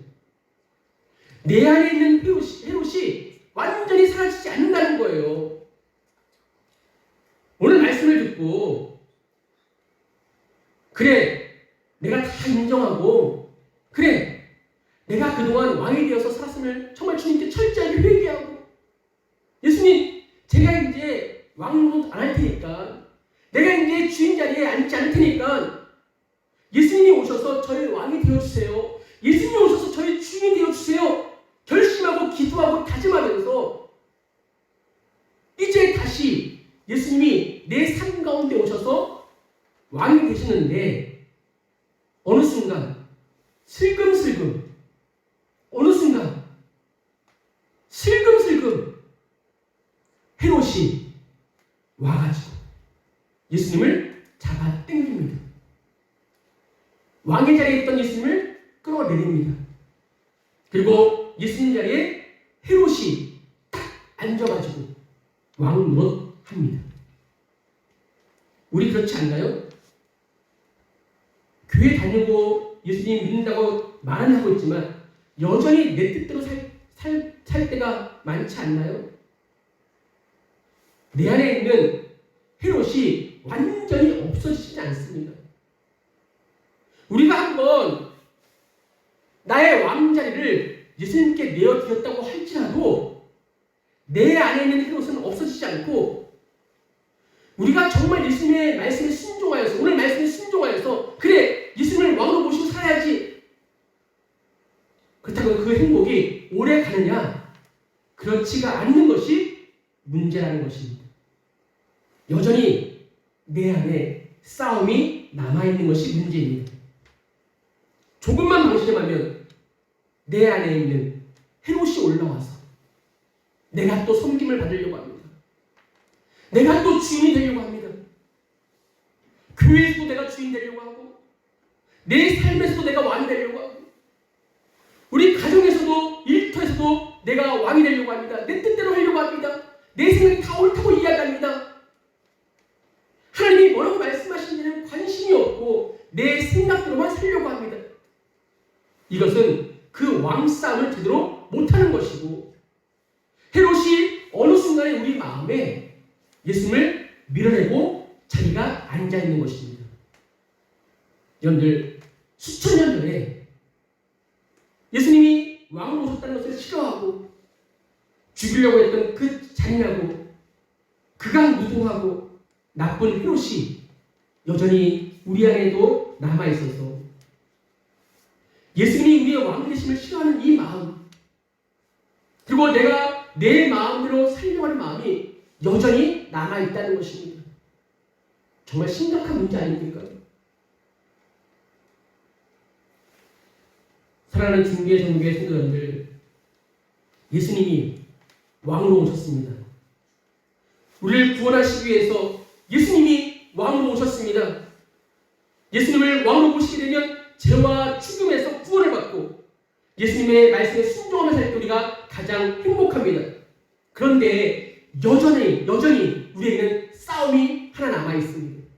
내 안에 있는 헤롯이 완전히 사라지지 않는다는 거예요. 오늘 말씀을 듣고 그래 내가 다 인정하고 그래 내가 그동안 왕이 되어서 살았음을 정말 주님께 철저하게 회개하고 예수님 제가 이제 왕노릇 안 할 테니까 내가 이제 주인 자리에 앉지 않을 테니까 예수님이 오셔서 저의 왕이 되어주세요. 예수님이 오셔서 저의 주인이 되어주세요. 결심하고 기도하고 다짐하면서 이제 다시 예수님이 내 삶 가운데 오셔서 왕이 되시는데 어느 순간 슬금슬금 어느 순간 슬금슬금 헤롯이 와가지고 예수님을 잡아 당깁니다. 왕의 자리에 있던 예수님을 끌어내립니다. 그리고 예수님 자리에 헤롯이 딱 앉아가지고 왕 노릇 합니다. 우리 그렇지 않나요? 교회 다니고 예수님 믿는다고 말은 하고 있지만 여전히 내 뜻대로 살 때가 많지 않나요? 내 안에 있는 헤롯이 완전히 없어지지 않습니다. 우리가 한번 나의 왕자리를 예수님께 내어드렸다고 할지라도 내 안에 있는 헤롯은 없어지지 않고 우리가 정말 예수님의 말씀에 순종하여서 오늘 말씀에 순종하여서 그래 예수님을 왕으로 모시고 살아야지 그렇다고 그 행복이 오래 가느냐? 그렇지가 않는 것이 문제라는 것입니다. 여전히 내 안에 싸움이 남아있는 것이 문제입니다. 조금만 방심하면 내 안에 있는 헤롯이 올라와서 내가 또 섬김을 받으려고 합니다. 내가 또 주인이 되려고 합니다. 교회에서도 내가 주인 되려고 하고 내 삶에서도 내가 왕이 되려고 하고 우리 가정에서도 일터에서도 내가 왕이 되려고 합니다. 내 뜻대로 하려고 합니다. 내 생각이 다 옳다고 이야기합니다. 하나님이 뭐라고 말씀하시는지는 관심이 없고 내 생각대로만 살려고 합니다. 이것은 그 왕싸움을 제대로 못하는 것이고 헤롯이 어느 순간에 우리 마음에 예수님을 밀어내고 자기가 앉아있는 것입니다. 여러분들 수천 년 전에 예수님이 왕으로 오셨다는 것을 싫어하고 죽이려고 했던 그 잔인하고 극악무도하고 나쁜 헤롯이 여전히 우리 안에도 남아있어서 예수님이 우리의 왕 되심을 싫어하는 이 마음 그리고 내가 내 마음대로 살려고 하는 마음이 여전히 남아있다는 것입니다. 정말 심각한 문제 아닙니까? 사랑하는 중계 정교의 성도님들 예수님이 왕으로 오셨습니다. 우리를 구원하시기 위해서 예수님이 왕으로 오셨습니다. 예수님을 왕으로 모시게 되면 죄와 죽음에서 구원을 받고 예수님의 말씀에 순종하며 살 때 우리가 가장 행복합니다. 그런데 여전히 우리에게는 싸움이 하나 남아있습니다.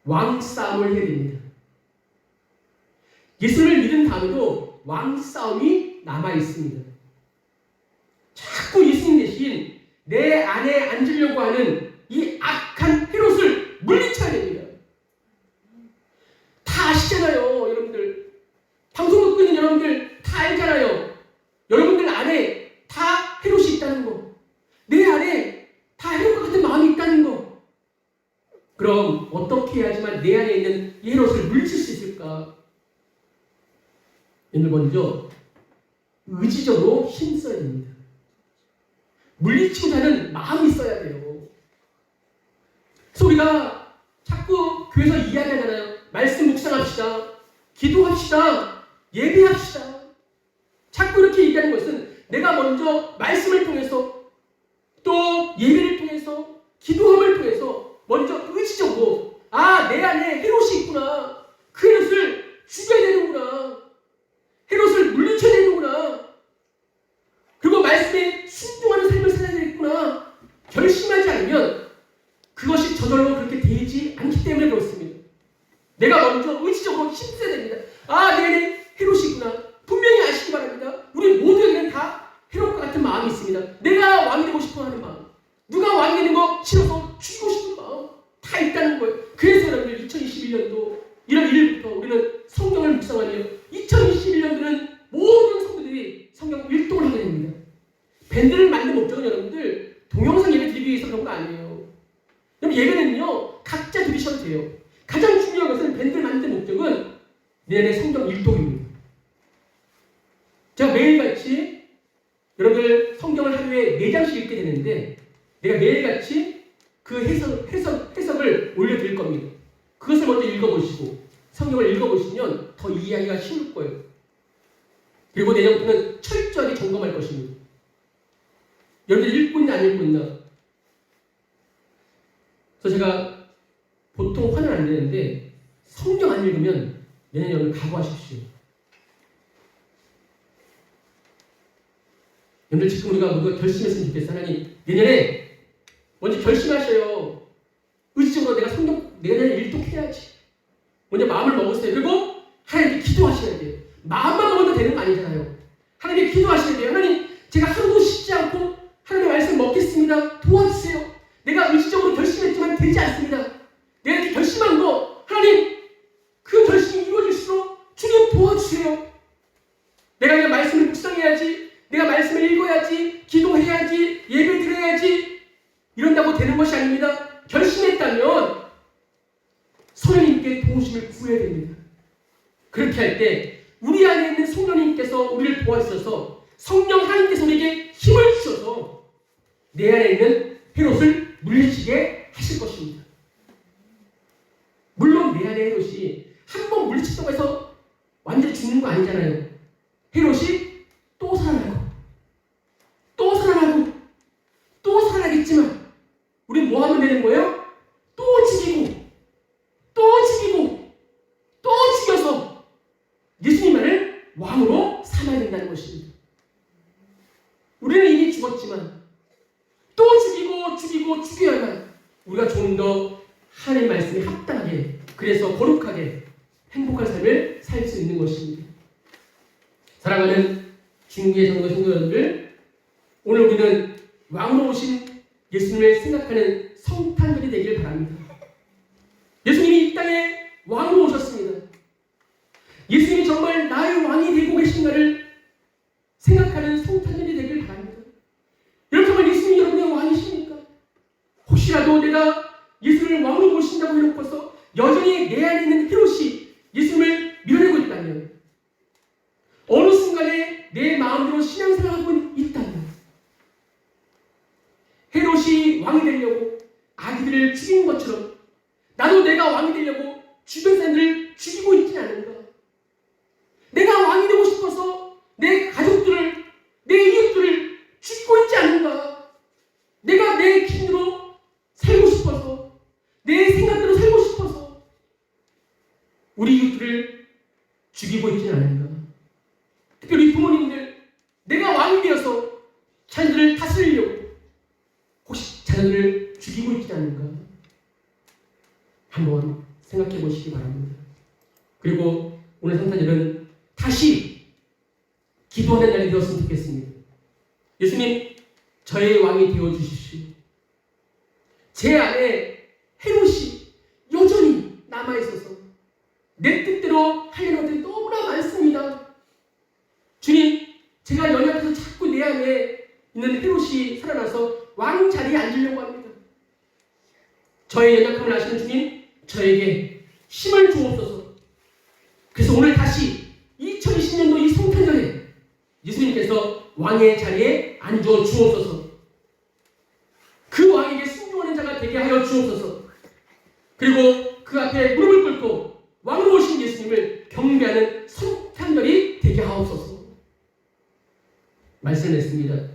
왕싸움을 해야 됩니다. 예수님을 믿은 다음에도 왕싸움이 남아있습니다. 자꾸 예수님 대신 내 안에 앉으려고 하는 이 악한 헤롯을 물리쳐야 됩니다. 다 아시잖아요, 여러분들. 방송 듣고 있는 여러분들 다 알잖아요. 여러분들 안에 다 헤롯이 있다는 거. 내 안에 다 헤롯과 같은 마음이 있다는 거. 그럼 어떻게 해야지만 내 안에 있는 헤롯을 물리칠 수 있을까? 먼저 의지적으로 힘써야 됩니다. 물리치고자 하는 마음이 있어야 돼요. 그래서 우리가 자꾸 교회에서 이야기하잖아요. 말씀 묵상합시다. 기도합시다. 예배합시다. 자꾸 이렇게 얘기하는 것은 내가 먼저 말씀을 통해서 또 예배를 통해서 기도함을 통해서 먼저 의지적으로 내 안에 헤롯이 있구나. 그 헤롯을 죽여야 되는구나. 헤롯을 물리쳐야 되는구나. 그리고 말씀에 순종하는 삶을 살아야 되겠구나. 결심하지 않으면 그것이 저절로 그렇게 되지 않기 때문에 그렇습니다. 내가 먼저 의지적으로 힘써야 됩니다. 내 안에 헤롯이 있구나. 분명히 아시기 바랍니다. 우리 모두에게는 다 헤롯과 같은 마음이 있습니다. 내가 왕이 되고 싶어 하는 마음, 누가 왕이 되는 거 싫어서 죽이고 싶은 마음 다 있다는 거예요. 그래서 여러분들 2021년도 1월 1일부터 우리는 성경을 묵상하며 2021년도는 모든 성도들이 성경 일독을 하게 됩니다. 밴드를 만든 목적은 여러분들 동영상 예배 드리기 위해서 그런 거 아니에요. 여러분 예배는요 각자 드리셔도 돼요. 가장 중요한 것은 밴드를 만든 목적은 내 안에 성경 일독입니다. 제가 매일같이 여러분들 성경을 하루에 4장씩 읽게 되는데 내가 매일같이 그 해석을 올려드릴 겁니다. 그것을 먼저 읽어보시고 성경을 읽어보시면 더 이해하기가 쉬울 거예요. 그리고 내년부터는 철저하게 점검할 것입니다. 여러분들 읽고 있나 안 읽고 있나. 그래서 제가 보통 화는 안 내는데 성경 안 읽으면 내년 여러분 각오하십시오. 여러분들 지금 우리가 뭔가 결심했으면 좋겠어. 하나님 내년에 먼저 결심하셔요. 의지적으로 내가 성경 내년에 일독해야지. 먼저 마음을 먹으세요. 그리고 하나님께 기도하셔야 돼요. 마음만 먹어도 되는 거 아니잖아요. 하나님께 기도하셔야 돼요. 하나님 제가 하루도 쉬지 않고 하나님의 말씀 먹겠습니다. 도와주세요. 내가 의지적으로 결심했지만 되지 않습니다. 내가 이렇게 결심한 거 하나님 그 결심이 이루어질수록 주님 도와주세요. 내가 그냥 말씀을 묵상해야지. 내가 말씀을 읽어야지. 기도해야지. 예배 드려야지. 이런다고 되는 것이 아닙니다. 결심했다면 성령님께 도우심을 구해야 됩니다. 그렇게 할 때 우리 안에 있는 성령님께서 우리를 도와주셔서 성령 하나님께서 우리에게 힘을 주셔서 내 안에 있는 헤롯을 물리치게 하실 것입니다. 물론 내 안에 헤롯이 한 번 물리쳤다고 해서 완전히 죽는 거 아니잖아요. 헤롯이 또 살아나고 또 살아나고 또 살아나겠지만 우리는 뭐 하면 되는 거예요? 또 죽이고 또 죽이고 또 죽여서 예수님만을 왕으로 삼아야 된다는 것입니다. 우리는 이미 죽었지만 또 죽이고 죽여야만 우리가 좀 더 하나님의 말씀에 합당하게 그래서 거룩하게 행복한 삶을 살 수 있는 것입니다. 사랑하는 중국의 성도 여러분들, 오늘 우리는 왕으로 오신 예수님을 생각하는 성탄절이 되길 바랍니다. 예수님이 이 땅에 왕으로 오셨습니다. 예수님이 정말 나의 왕이 되고 계신가를 생각하는 성탄절이 되길 바랍니다. 여러분 정말 예수님이 여러분의 왕이십니까? 혹시라도 내가 예수님을 왕으로 모신다고 해놓고서 여전히 내 안에 있는 헤롯이 예수님을 밀어내고 있다면, 어느 순간에 내 마음대로 신앙생활하고 있다면, 헤롯이 왕이 되려고 아기들을 죽인 것처럼 나도 내가 왕이 되려고 주변 사람들을 죽이고 있지 않은가? 내가 왕이 되고 싶어서 내 가족들을, 내 이웃들을 죽이고 있지 않은가? 내가 내 기준으로 살고 싶어서, 내 생각대로 살고 싶어서 우리 이웃들을 죽이고 있지는 않은가? 특별히 부모님들, 내가 왕이 되어서 자녀들을 다스리려고 혹시 자녀들을 죽이고 있지 않은가? 한번 생각해 보시기 바랍니다. 그리고 오늘 성탄절은 다시 기도하는 날이 되었으면 좋겠습니다. 예수님, 저의 왕이 되어 주십시오. 제 안에 헤롯이 여전히 남아있어서 내 뜻대로 하려는 것들이 너무나 많습니다. 주님, 제가 연약해서 자꾸 내 안에 있는 헤롯이 살아나서 왕 자리에 앉으려고 합니다. 저의 연약함을 아시는 주님, 저에게 힘을 주옵소서. 그래서 오늘 다시 2020년도 이 성탄절에 예수님께서 왕의 자리에 앉아 주옵소서. 그 왕에게 순종하는 자가 되게 하여 주옵소서. 그리고 그 앞에 무릎을 꿇고 왕으로 오신 예수님을 경배하는 성탄절이 되게 하옵소서. 말씀했습니다.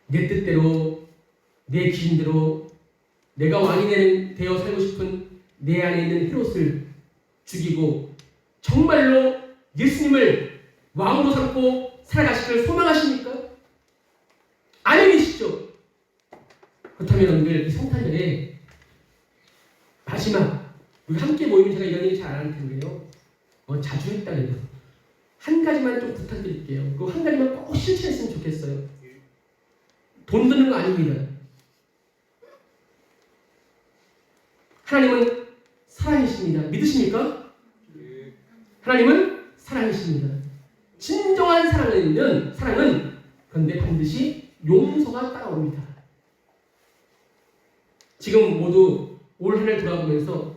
내 뜻대로, 내 기준대로 내가 왕이 되어 살고 싶은 내 안에 있는 헤롯을 죽이고 정말로 예수님을 왕으로 삼고 살아가시기를 소망하십니까? 아니시죠? 그렇다면 여러분들 이 성탄절에 마지막 우리 함께 모이면 제가 이런 얘기 잘 안 할 텐데요. 자주 했다는 거. 한 가지만 좀 부탁드릴게요. 그 한 가지만 꼭 실천했으면 좋겠어요. 돈 드는 거 아닙니다. 하나님은 사랑이십니다. 믿으십니까? 하나님은 사랑이십니다. 진정한 사랑은 그런데 반드시 용서가 따라옵니다. 지금 모두 올 한 해 돌아보면서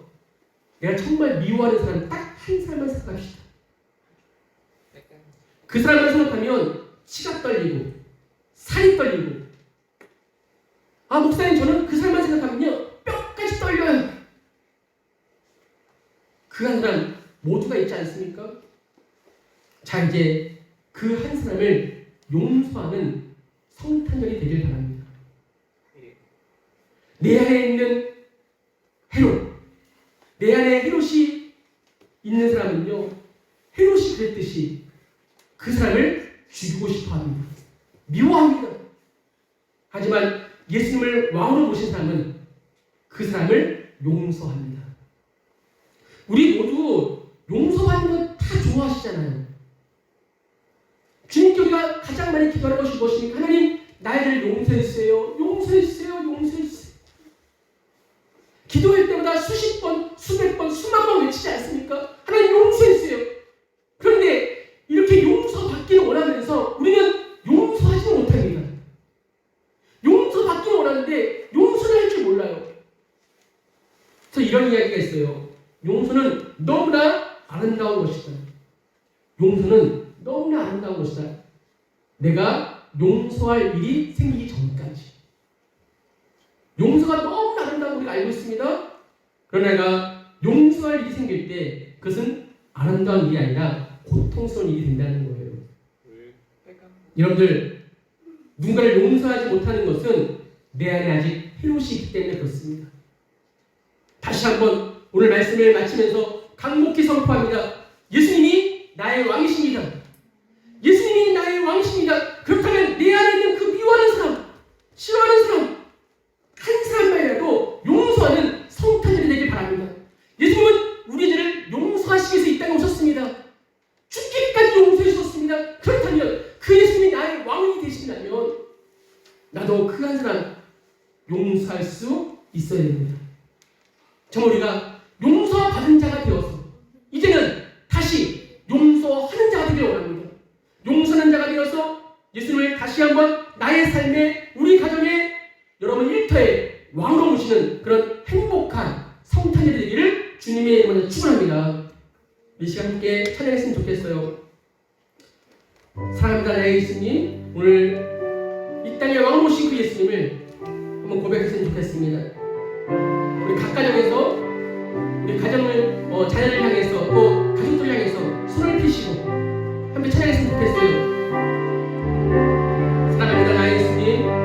내가 정말 미워하는 사람 딱 한 사람만 생각합시다. 그 사람만 생각하면 치가 떨리고 살이 떨리고, 아 목사님 저는 그 사람만 생각하면요 뼈까지 떨려요. 그 한 사람 모두가 있지 않습니까? 자, 이제 그 한 사람을 용서하는 성탄절이 되길 바랍니다. 내 안에 있는 헤롯, 내 안에 헤롯이 있는 사람은요, 헤롯이 그랬듯이 그 사람을 죽이고 싶어 합니다. 미워합니다. 하지만 예수님을 왕으로 모신 사람은 그 사람을 용서합니다. 우리 모두 용서받는 거 다 좋아하시잖아요. 주님께 우리가 가장 많이 기도하는 것이 무엇입니까? 하나님, 나를 용서해주세요. 용서해주세요. 용서해주세요. 기도할 때마다 수십 번, 수백 번, 수만 번 외치지 않습니까? 하나님 용서해주세요. 그런데 이렇게 용서받기를 원하면서 우리는 용서하지는 못합니다. 용서받기는 원하는데 용서를 할 줄 몰라요. 그래서 이런 이야기가 있어요. 용서는 너무나 아름다운 것이다. 용서는 너무나 아름다운 것이다. 내가 용서할 일이 생기기 전까지. 용서가 너무나 아름다운 걸 우리가 알고 있습니다. 그러나 내가 용서할 일이 생길 때 그것은 아름다운 일이 아니라 고통스러운 일이 된다는 거예요. 여러분들, 누군가를 용서하지 못하는 것은 내 안에 아직 헤롯이 있기 때문에 그렇습니다. 다시 한번 오늘 말씀을 마치면서 강목히 선포합니다. 예수님이 나의 왕이십니다. 예수님이 나의 왕이십니다. 그렇다면 내 안에 있는 그 미워하는 사람, 싫어하는 사람, 한 사람만이라도 용서하는 성탄절이 되길 바랍니다. 예수님은 우리 죄를 용서하시기 위해서 이 땅에 오셨습니다. 죽기까지 용서해 주셨습니다. 그렇다면 그 예수님이 나의 왕이 되신다면 나도 그 한 사람 용서할 수 있어야 됩니다. 정말 우리가 용서받은 자가 되어서 이제는 다시 용서하는 자가 되길 원합니다. 용서하는 자가 되어서 예수님을 다시 한번 나의 삶에, 우리 가정에, 여러분 일터에 왕으로 모시는 그런 행복한 성탄절이 되기를 주님의 이름으로 축원합니다. 이 시간 함께 찬양했으면 좋겠어요. 사랑합니다 나의 예수님, 오늘 이 땅에 왕으로 모신 그 예수님을 한번 고백했으면 좋겠습니다. 우리 각 가정에서 우리 가정을 자녀를 향해서 또 가족들을 향해서 손을 펴시고 함께 찬양했으면 좋겠어요. 사랑합니다 나의 예수님.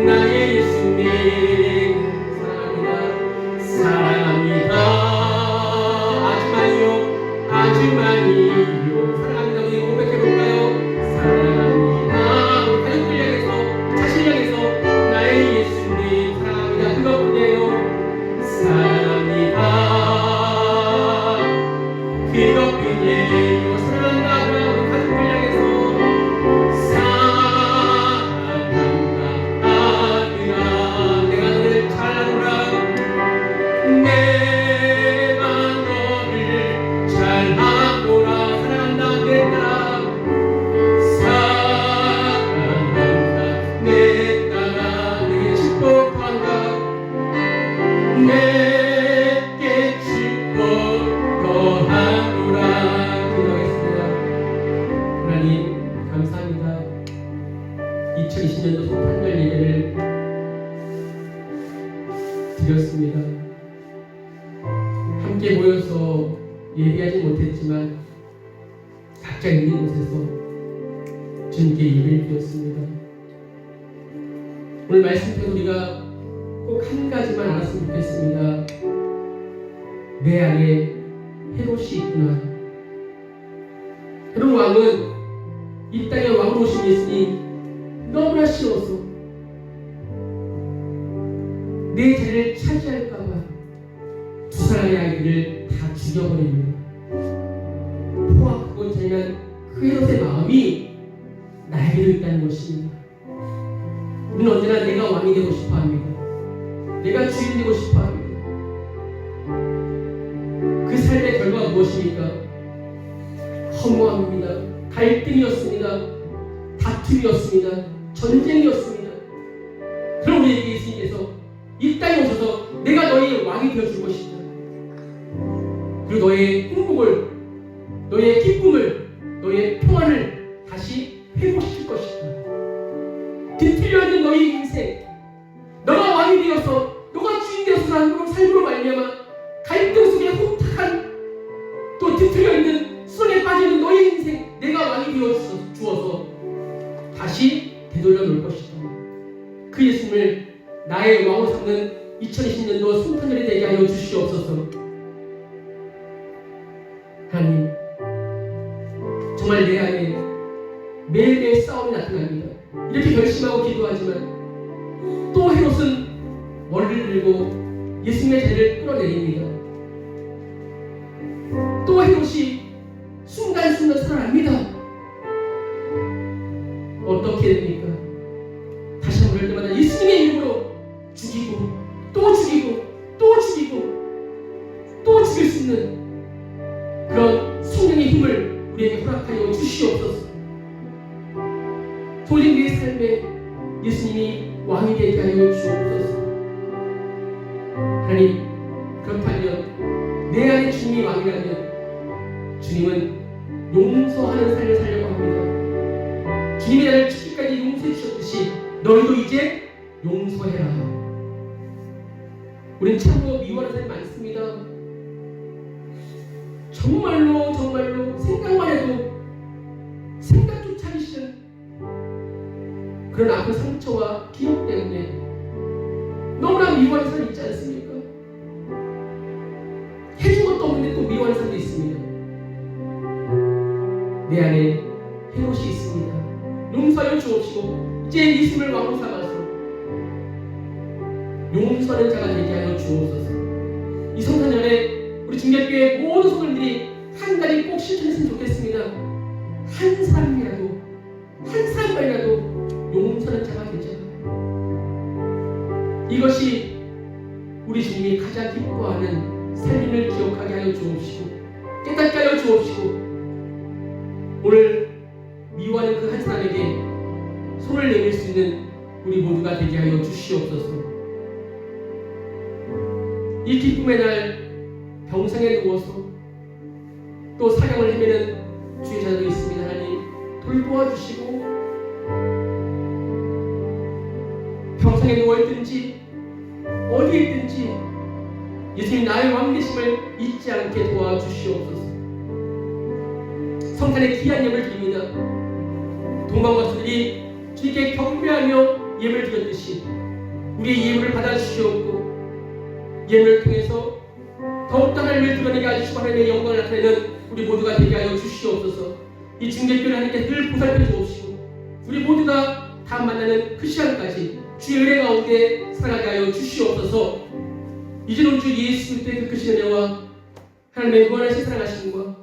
나의 예수님 사랑합니다. 아주 많이요. 사랑합니다. 우리 고백해볼까요? 사랑합니다. 우리 가족들 향해서, 자신 향해서 나의 예수님 사랑합니다. 그것뿐이에요. 사랑합니다. 그것뿐이에요. 사랑한다. 우리 가족들 향해서 내가 너를 잘 알아보라. 2020년도 성탄절 예배를 드렸습니다. 함께 모여서 예배하지 못했지만 각자 있는 곳에서 주님께 예배를 드렸습니다. 오늘 말씀 때 우리가 꼭 한 가지만 알았으면 좋겠습니다. 내 안에 헤롯이 있구나. 헤롯 왕은 이 땅에 왕으로 오신 예수님 너무나 싫어서 내 자리를 차지할까봐 두 사람의 아이들을 다 죽여버립니다. 포악하고 잔인한 그 헤롯의 마음이 나에게도 있다는 것입니다. 우리는 언제나 내가 왕이 되고 싶어합니다. 내가 주인 되고 싶어합니다. 그 삶의 결과가 무엇입니까? 허무함입니다. 갈등이었습니다. 다툼이었습니다. 전쟁이었습니다. 그럼 우리에게 예수님께서 이 땅에 오셔서 내가 너희 왕이 되어줄 것이다. 그리고 너의 행복을, 너의 기쁨을, 너의 평안을 다시 회복시킬 것이다. 뒤틀려 있는 너의 인생, 너가 왕이 되어서, 너가 주인 되어서 사는 삶으로 말미암아 갈등 속에 혼탁한 또 뒤틀려 있는 수렁에 빠지는 너의 인생, 내가 왕이 되어 주어서 다시 되돌려 놓을 것이다. 그 예수님을 나의 왕으로 삼는 2020년도 성탄절이 되게 하여 주시옵소서. 하나님, 정말 내 안에 매일매일 싸움이 나타납니다. 이렇게 결심하고 기도하지만 또 헤롯은 머리를 들고 예수님의 자리를 끌어내립니다. 또 헤롯이 순간순간 살아납니다. 어떻게 됩니까? 다시 한번 볼 때마다 예수님의 이름으로 죽이고 또 죽이고 또 죽이고 또 죽일 수 있는 그런 성령의 힘을 우리에게 허락하여 주시옵소서. 도저히 우리의 삶에 예수님이 왕이 되게 하여 주옵소서. 하나님, 그렇다면 내 안에 주님이 왕이라면 주님은 용서하는 삶을 살려고 합니다. 주님이 나를 죽기까지 용서해 주셨듯이 너희도 이제 용서해라. 우린 참으로 미워하는 사람이 많습니다. 정말로 생각만 해도 생각조차 하기 싫은 그런 아픈 상처와 기억 때문에 너무나 미워하는 사람이 있지 않습니까? 해준 것도 없는데 또 미워하는 사람도 있습니다. 내 안에 헤롯이 있습니다. 용서하여 주옵시고 이제 예수님을 왕으로 삼아서 용서하는 자가 되게 하여 주옵소서. 이 성탄절에 우리 중계교회 모든 성도들이 한 가지 꼭 실천했으면 좋겠습니다. 한 사람이라도, 한 사람만이라도 용서하는 자가 되자. 이것이 우리 주님이 가장 기뻐하는 삶을 기억하게 하여 주옵시고 깨닫게 하여 주옵시고 오늘 미워하는 그 한 사람에게 손을 내밀 수 있는 우리 모두가 되게 하여 주시옵소서. 이 기쁨의 날 병상에 누워서 또 사경을 헤매는 주의 자들도 있습니다. 하나님 돌보아 주시고 병상에 누워있든지 어디에 있든지 예수님 나의 왕 되심을 잊지 않게 도와주시옵소서. 성탄의 귀한 예물을 드립니다. 동방박수들이 주님께 경배하며 예물을 드렸듯이 우리의 예물을 받아주시옵고 예물을 통해서 더욱더 하나님을 드러내게 하시고 하나님의 영광을 나타내는 우리 모두가 되게 하여 주시옵소서. 이 중계교를 하나님께 늘 보살펴 주옵시고 우리 모두가 다음 만나는 그 시간까지 주의 은혜 가운데 살아가게 하여 주시옵소서. 이제는 주 예수 그리스도의 그 크신 은혜와 하나님의 무한하신 사랑하심과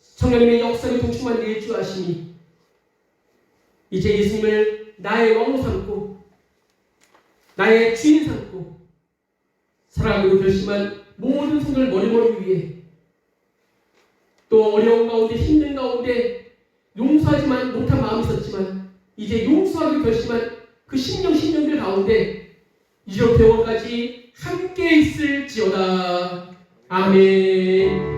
성령님의 역사를 동충만 내주하시니 이제 예수님을 나의 왕으로 삼고 나의 주인 삼고 살아가기로 결심한 모든 성도를 머리머리 위에 또 어려운 가운데 힘든 가운데 용서하지만 못한 마음이 있었지만 이제 용서하기로 결심한 그 심령들 가운데 이제부터 영원까지 함께 있을지어다. 아멘.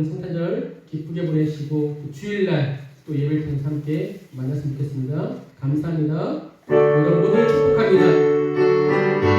오늘 성탄절 기쁘게 보내시고 주일날 또 예배를 통해서 함께 만났으면 좋겠습니다. 감사합니다. 모두 축복합니다.